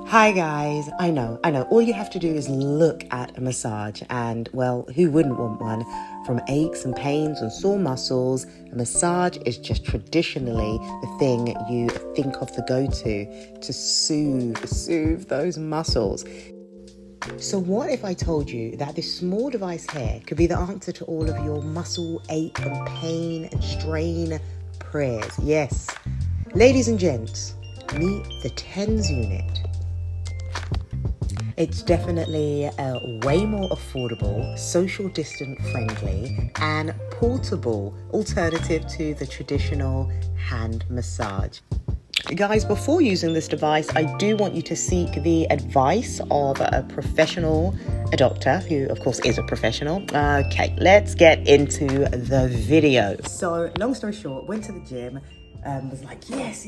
Hi guys, I know. All you have to do is look at a massage and, well, who wouldn't want one? From aches and pains and sore muscles, a massage is just traditionally the thing you think of the go-to to soothe those muscles. So what if I told you that this small device here could be the answer to all of your muscle ache and pain and strain prayers? Yes. Ladies and gents, meet the TENS unit. It's definitely a way more affordable, social distance friendly, and portable alternative to the traditional hand massage. Guys, before using this device, I do want you to seek the advice of a professional, a doctor, who of course is a professional. Okay, let's get into the video. So, long story short, went to the gym. Was like, yes,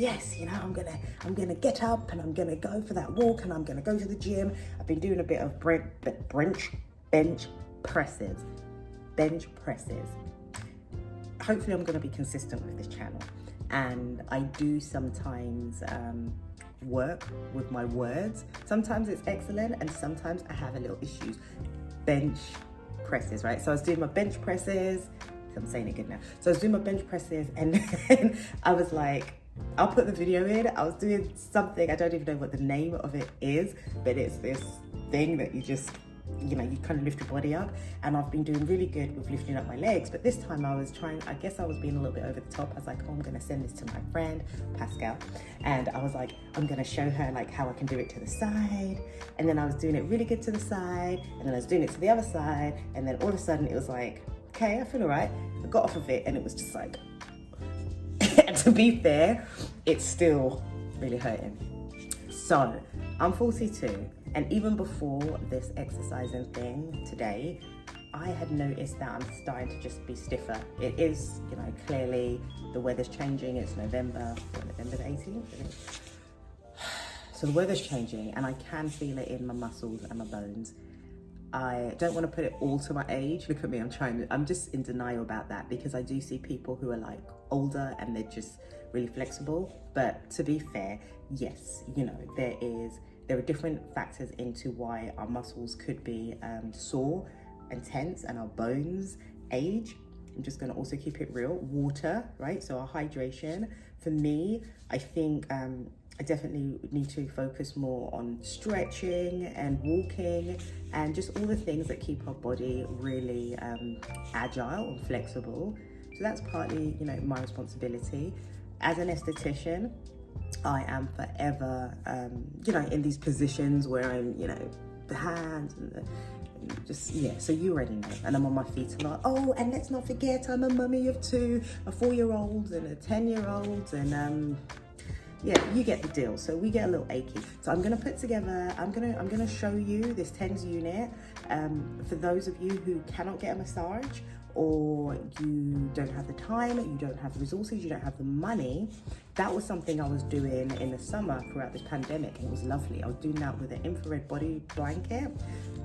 I'm gonna get up and I'm gonna go for that walk and I'm gonna go to the gym. I've been doing a bit of bench presses. Hopefully I'm gonna be consistent with this channel. And I do sometimes work with my words. Sometimes it's excellent and sometimes I have a little issues. Bench presses, right? So I was doing my bench presses. I'm saying it good now. So I was doing my bench presses and then I was like, I'll put the video in. I was doing something, I don't even know what the name of it is, but it's this thing that you just, you kind of lift your body up. And I've been doing really good with lifting up my legs. But this time I was being a little bit over the top. I was like, oh, I'm going to send this to my friend, Pascal. And I was like, I'm going to show her like how I can do it to the side. And then I was doing it really good to the side. And then I was doing it to the other side. And then all of a sudden it was like, okay, I feel all right. I got off of it and it was just like, and to be fair, it's still really hurting. So I'm 42 and even before this exercising thing today, I had noticed that I'm starting to just be stiffer. It is, clearly the weather's changing. It's November the 18th. So the weather's changing and I can feel it in my muscles and my bones. I don't want to put it all to my age. Look at me, I'm just in denial about that because I do see people who are like older and they're just really flexible. But to be fair, yes, there are different factors into why our muscles could be sore and tense and our bones age. I'm just going to also keep it real. Water, right? So our hydration. For me, I think I definitely need to focus more on stretching and walking and just all the things that keep our body really agile and flexible. So that's partly, my responsibility. As an esthetician, I am forever, in these positions where I'm, the hands and so you already know. And I'm on my feet a lot. Oh, and let's not forget I'm a mummy of two, a 4-year-old and a 10-year-old and yeah, you get the deal. So we get a little achy. So I'm gonna put together, I'm gonna show you this TENS unit. For those of you who cannot get a massage or you don't have the time, you don't have the resources, you don't have the money. That was something I was doing in the summer throughout this pandemic and it was lovely. I was doing that with an infrared body blanket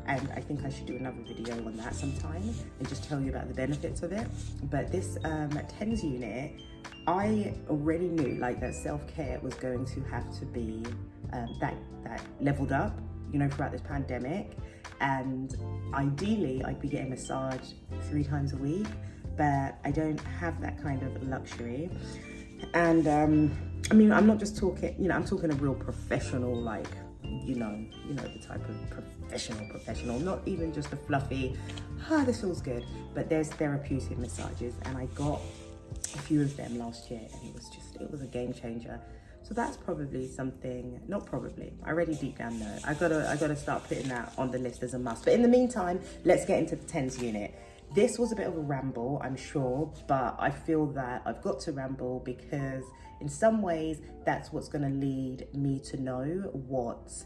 and I think I should do another video on that sometime and just tell you about the benefits of it. But this TENS unit, I already knew like that self-care was going to have to be that leveled up, throughout this pandemic. And ideally, I'd be getting massaged 3 times a week, but I don't have that kind of luxury. And I'm not just talking, I'm talking a real professional, like, the type of professional, not even just a fluffy, this feels good, but there's therapeutic massages, and I got a few of them last year and it was a game changer. So that's probably something, not probably, I already deep down know. I gotta start putting that on the list as a must. But in the meantime, let's get into the TENS unit. This was a bit of a ramble, I'm sure, but I feel that I've got to ramble because in some ways that's what's gonna lead me to know what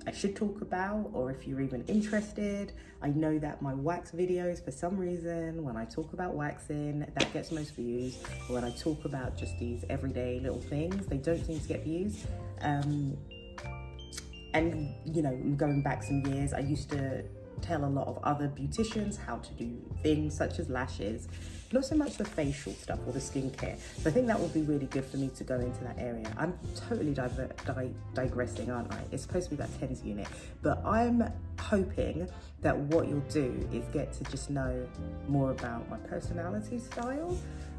I should talk about, or if you're even interested. I know that my wax videos, for some reason, when I talk about waxing, that gets most views. But when I talk about just these everyday little things, they don't seem to get views. And going back some years, I used to tell a lot of other beauticians how to do things such as lashes, not so much the facial stuff or the skincare. So I think that would be really good for me to go into that area. I'm totally digressing, aren't I? It's supposed to be that TENS unit, but I'm hoping that what you'll do is get to just know more about my personality style,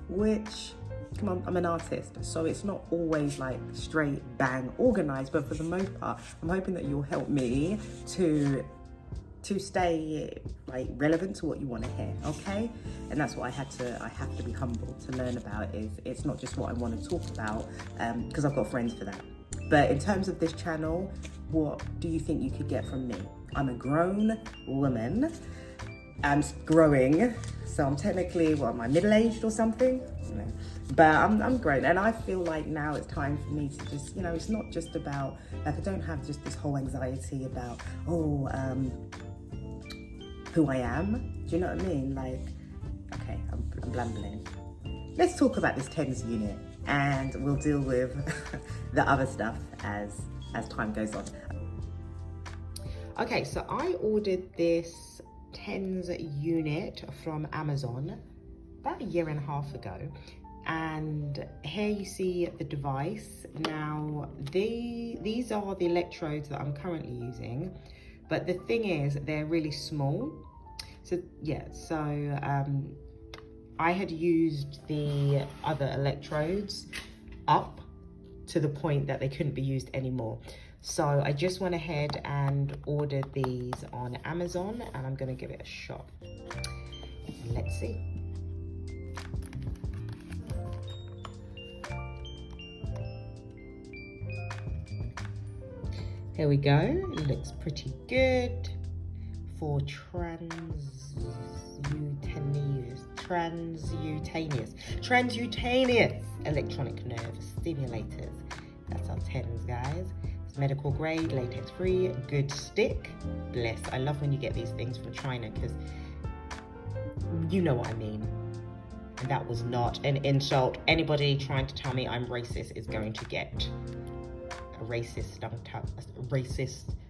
which, come on, I'm an artist, so it's not always like straight bang organized, but for the most part, I'm hoping that you'll help me to stay like relevant to what you want to hear, okay? And that's what I have to be humble to learn about. Is it's not just what I want to talk about, because I've got friends for that. But in terms of this channel, what do you think you could get from me? I'm a grown woman. I'm growing, so I'm technically, what, am I middle-aged or something? No. But I'm grown, and I feel like now it's time for me to just, you know, it's not just about, like, I don't have just this whole anxiety about, who I am. Do you know what I mean? Like, okay, I'm blambling. Let's talk about this TENS unit, and we'll deal with the other stuff as time goes on. Okay, so I ordered this TENS unit from Amazon about 1.5 years ago, and here you see the device. Now these are the electrodes that I'm currently using, but the thing is they're really small. So yeah, I had used the other electrodes up to the point that they couldn't be used anymore. So I just went ahead and ordered these on Amazon, and I'm gonna give it a shot. Let's see. Here we go, it looks pretty good for transcutaneous electronic nerve stimulators. That's our TENS, guys. It's medical grade, latex free, good stick. Bless. I love when you get these things from China, because you know what I mean. And that was not an insult. Anybody trying to tell me I'm racist is going to get a racist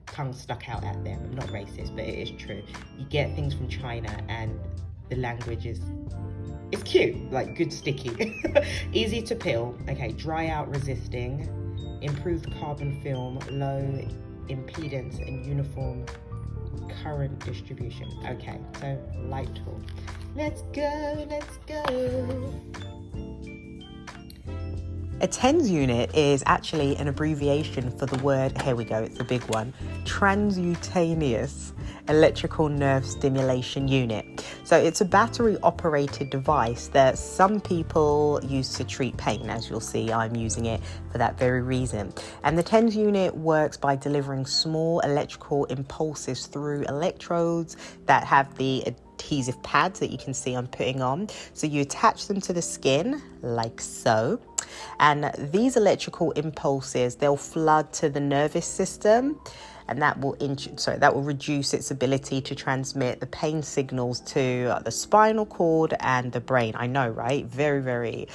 tongue stuck out at them. I'm not racist, but it is true. You get things from China and the language is, it's cute, like good sticky. Easy to peel. Okay, dry out resisting, improved carbon film, low impedance and uniform current distribution. Okay, so light tool. Let's go, let's go. A TENS unit is actually an abbreviation for the word, here we go, it's a big one, transcutaneous electrical nerve stimulation unit. So it's a battery operated device that some people use to treat pain. As you'll see, I'm using it for that very reason. And the TENS unit works by delivering small electrical impulses through electrodes that have the adhesive pads that you can see I'm putting on. So you attach them to the skin like so. And these electrical impulses, they'll flood to the nervous system, and that will reduce its ability to transmit the pain signals to the spinal cord and the brain. I know, right? Very, very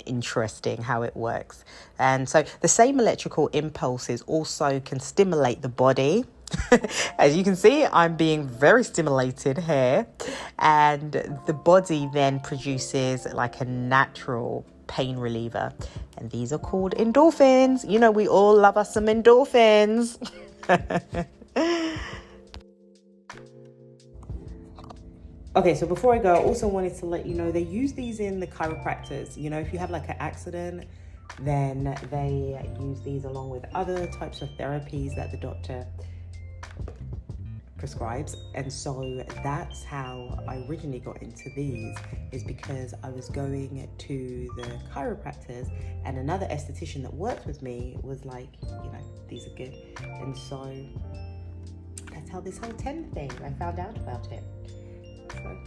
interesting how it works. And so the same electrical impulses also can stimulate the body. As you can see, I'm being very stimulated here, and the body then produces like a natural pain reliever, and these are called endorphins. You know, we all love us some endorphins. Okay, so before I go, I also wanted to let you know they use these in the chiropractors. You know, if you have like an accident, then they use these along with other types of therapies that the doctor prescribes. And so that's how I originally got into these, is because I was going to the chiropractors, and another esthetician that worked with me was like, you know, these are good. And so that's how this whole TENS thing, I found out about it. So.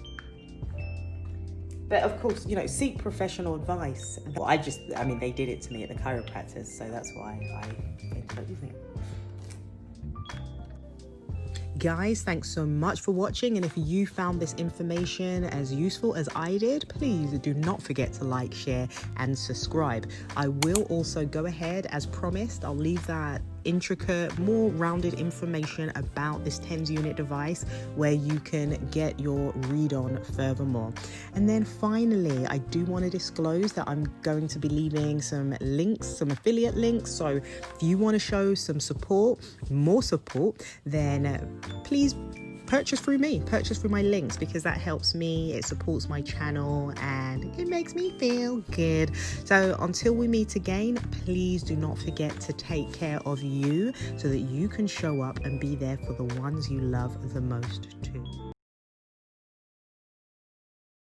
But of course, you know, seek professional advice. Well, I mean, they did it to me at the chiropractors, so that's why I ended up using it. Guys, thanks so much for watching, and if you found this information as useful as I did, please do not forget to like, share and subscribe. I will also go ahead, as promised, I'll leave that intricate, more rounded information about this TENS unit device where you can get your read on furthermore. And then finally, I do want to disclose that I'm going to be leaving some links, some affiliate links. So if you want to show some support, more support, then please purchase through me, purchase through my links, because that helps me, it supports my channel, and it makes me feel good. So until we meet again, please do not forget to take care of you so that you can show up and be there for the ones you love the most too.